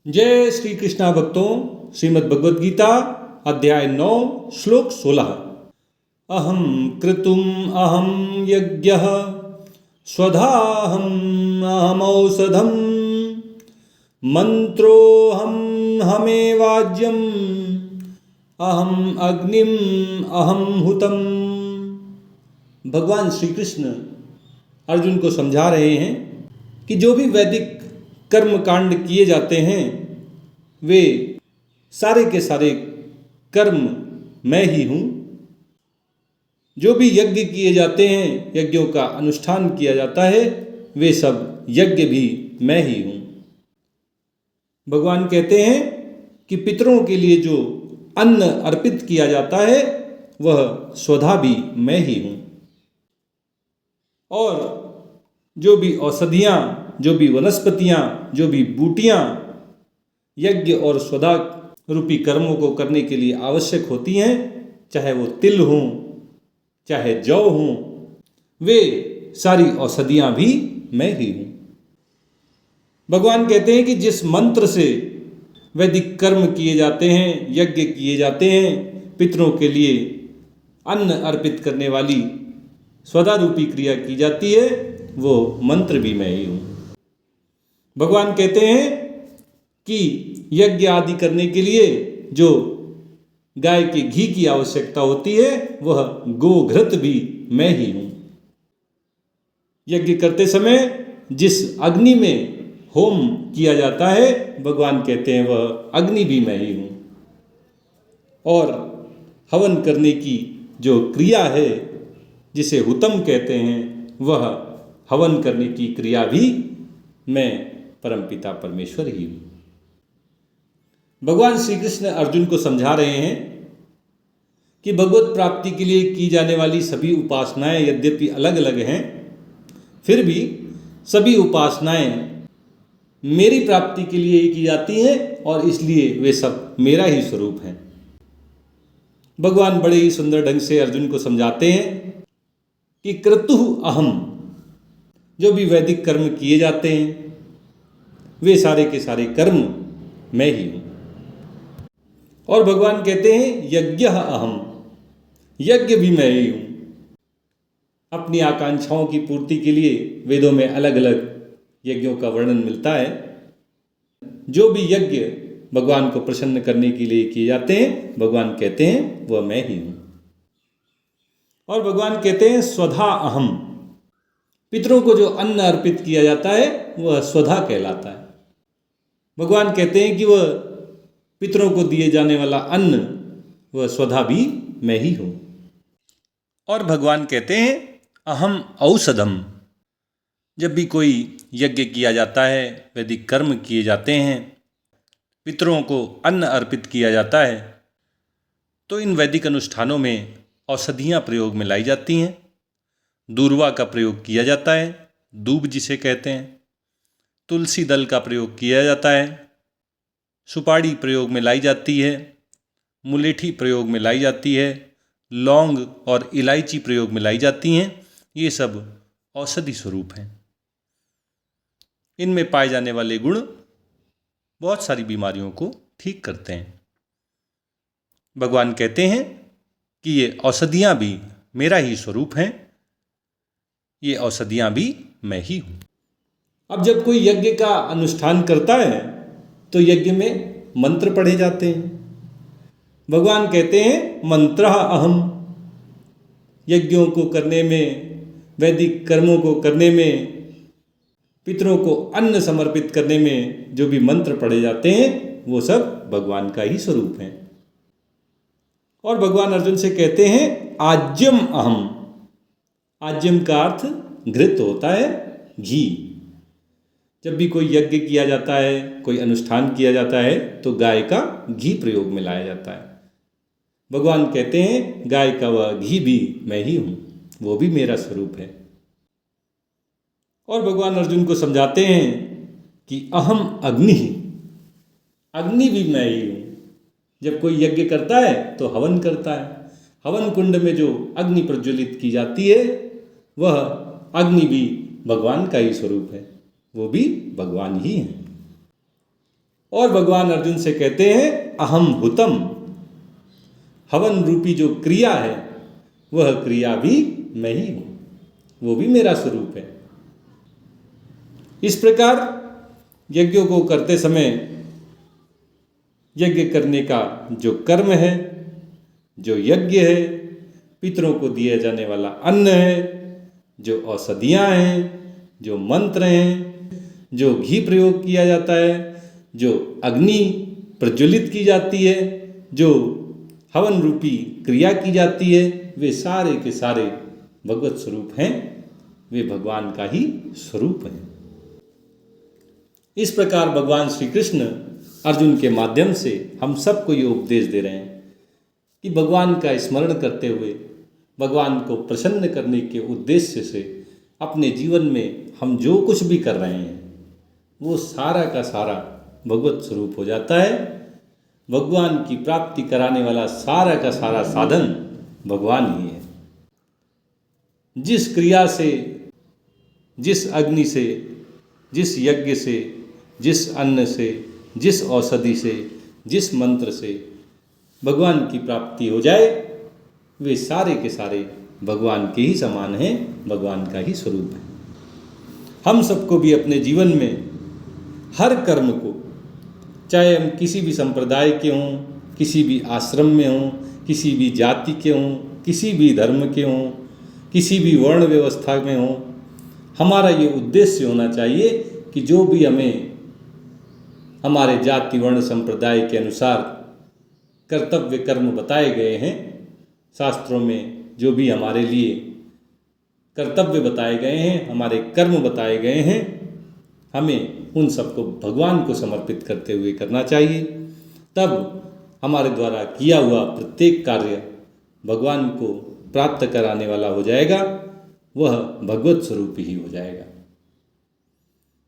जय श्री कृष्णा भक्तों, श्रीमद् भगवद गीता अध्याय 9 श्लोक 16। अहम क्रतुम अहम यज्ञः स्वधाहम अहमौषधम मंत्रोहम हमेवाज्यम अहम अग्निम अहम हुतम। भगवान श्री कृष्ण अर्जुन को समझा रहे हैं कि जो भी वैदिक कर्म कांड किए जाते हैं वे सारे के सारे कर्म मैं ही हूँ। जो भी यज्ञ किए जाते हैं, यज्ञों का अनुष्ठान किया जाता है, वे सब यज्ञ भी मैं ही हूँ। भगवान कहते हैं कि पितरों के लिए जो अन्न अर्पित किया जाता है वह स्वधा भी मैं ही हूँ। और जो भी औषधियाँ, जो भी वनस्पतियाँ, जो भी बूटियाँ यज्ञ और स्वधा रूपी कर्मों को करने के लिए आवश्यक होती हैं, चाहे वो तिल हों, चाहे जौ हों, वे सारी औषधियाँ भी मैं ही हूँ। भगवान कहते हैं कि जिस मंत्र से वैदिक कर्म किए जाते हैं, यज्ञ किए जाते हैं, पितरों के लिए अन्न अर्पित करने वाली स्वधा रूपी क्रिया की जाती है, वो मंत्र भी मैं ही हूँ। भगवान कहते हैं कि यज्ञ आदि करने के लिए जो गाय के घी की आवश्यकता होती है वह गोघृत भी मैं ही हूँ। यज्ञ करते समय जिस अग्नि में होम किया जाता है, भगवान कहते हैं वह अग्नि भी मैं ही हूँ। और हवन करने की जो क्रिया है जिसे हुतम कहते हैं, वह हवन करने की क्रिया भी मैं परमपिता परमेश्वर ही हूँ। भगवान श्री कृष्ण अर्जुन को समझा रहे हैं कि भगवत प्राप्ति के लिए की जाने वाली सभी उपासनाएं यद्यपि अलग अलग हैं, फिर भी सभी उपासनाएं मेरी प्राप्ति के लिए ही की जाती हैं और इसलिए वे सब मेरा ही स्वरूप हैं। भगवान बड़े ही सुंदर ढंग से अर्जुन को समझाते हैं कि क्रतुः अहम, जो भी वैदिक कर्म किए जाते हैं वे सारे के सारे कर्म मैं ही हूँ। और भगवान कहते हैं यज्ञः अहम, यज्ञ भी मैं ही हूँ। अपनी आकांक्षाओं की पूर्ति के लिए वेदों में अलग अलग यज्ञों का वर्णन मिलता है। जो भी यज्ञ भगवान को प्रसन्न करने के लिए किए जाते हैं, भगवान कहते हैं वह मैं ही हूँ। और भगवान कहते हैं स्वधा अहम, पितरों को जो अन्न अर्पित किया जाता है वह स्वधा कहलाता है। भगवान कहते हैं कि वह पितरों को दिए जाने वाला अन्न वह स्वधा भी मैं ही हूँ। और भगवान कहते हैं अहम औषधम, जब भी कोई यज्ञ किया जाता है, वैदिक कर्म किए जाते हैं, पितरों को अन्न अर्पित किया जाता है, तो इन वैदिक अनुष्ठानों में औषधियाँ प्रयोग में लाई जाती हैं। दूर्वा का प्रयोग किया जाता है, दूब जिसे कहते हैं, तुलसी दल का प्रयोग किया जाता है, सुपारी प्रयोग में लाई जाती है, मुलेठी प्रयोग में लाई जाती है, लौंग और इलायची प्रयोग में लाई जाती हैं। ये सब औषधि स्वरूप हैं। इनमें पाए जाने वाले गुण बहुत सारी बीमारियों को ठीक करते हैं। भगवान कहते हैं कि ये औषधियाँ भी मेरा ही स्वरूप हैं, ये औषधियाँ भी मैं ही हूँ। अब जब कोई यज्ञ का अनुष्ठान करता है तो यज्ञ में मंत्र पढ़े जाते हैं। भगवान कहते हैं मंत्रः अहम, यज्ञों को करने में, वैदिक कर्मों को करने में, पितरों को अन्न समर्पित करने में जो भी मंत्र पढ़े जाते हैं वो सब भगवान का ही स्वरूप हैं। और भगवान अर्जुन से कहते हैं आज्यम अहम, आज्यम का अर्थ घृत होता है, घी। जब भी कोई यज्ञ किया जाता है, कोई अनुष्ठान किया जाता है तो गाय का घी प्रयोग में लाया जाता है। भगवान कहते हैं गाय का वह घी भी मैं ही हूँ, वो भी मेरा स्वरूप है। और भगवान अर्जुन को समझाते हैं कि अहम अग्नि, अग्नि भी मैं ही हूँ। जब कोई यज्ञ करता है तो हवन करता है, हवन कुंड में जो अग्नि प्रज्वलित की जाती है वह अग्नि भी भगवान का ही स्वरूप है, वो भी भगवान ही हैं। और भगवान अर्जुन से कहते हैं अहम हुतम, हवन रूपी जो क्रिया है वह क्रिया भी मैं ही हूँ, वो भी मेरा स्वरूप है। इस प्रकार यज्ञों को करते समय यज्ञ करने का जो कर्म है, जो यज्ञ है, पितरों को दिया जाने वाला अन्न है, जो औषधियाँ हैं, जो मंत्र हैं, जो घी प्रयोग किया जाता है, जो अग्नि प्रज्वलित की जाती है, जो हवन रूपी क्रिया की जाती है, वे सारे के सारे भगवत स्वरूप हैं, वे भगवान का ही स्वरूप हैं। इस प्रकार भगवान श्री कृष्ण अर्जुन के माध्यम से हम सबको ये उपदेश दे रहे हैं कि भगवान का स्मरण करते हुए भगवान को प्रसन्न करने के उद्देश्य से अपने जीवन में हम जो कुछ भी कर रहे हैं वो सारा का सारा भगवत स्वरूप हो जाता है। भगवान की प्राप्ति कराने वाला सारा का सारा साधन भगवान ही है। जिस क्रिया से, जिस अग्नि से, जिस यज्ञ से, जिस अन्न से, जिस औषधि से, जिस मंत्र से भगवान की प्राप्ति हो जाए, वे सारे के सारे भगवान के ही समान हैं, भगवान का ही स्वरूप है। हम सबको भी अपने जीवन में हर कर्म को, चाहे हम किसी भी संप्रदाय के हों, किसी भी आश्रम में हों, किसी भी जाति के हों, किसी भी धर्म के हों, किसी भी वर्ण व्यवस्था में हों, हमारा ये उद्देश्य होना चाहिए कि जो भी हमें हमारे जाति वर्ण संप्रदाय के अनुसार कर्तव्य कर्म बताए गए हैं, शास्त्रों में जो भी हमारे लिए कर्तव्य बताए गए हैं, हमारे कर्म बताए गए हैं, हमें उन सबको भगवान को समर्पित करते हुए करना चाहिए। तब हमारे द्वारा किया हुआ प्रत्येक कार्य भगवान को प्राप्त कराने वाला हो जाएगा, वह भगवत स्वरूप ही हो जाएगा।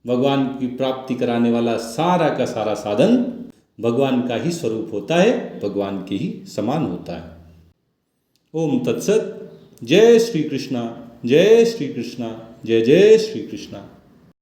भगवान की प्राप्ति कराने वाला सारा का सारा साधन भगवान का ही स्वरूप होता है, भगवान के ही समान होता है। ओम तत्सत। जय श्री कृष्णा, जय श्री कृष्णा, जय जय श्री कृष्णा।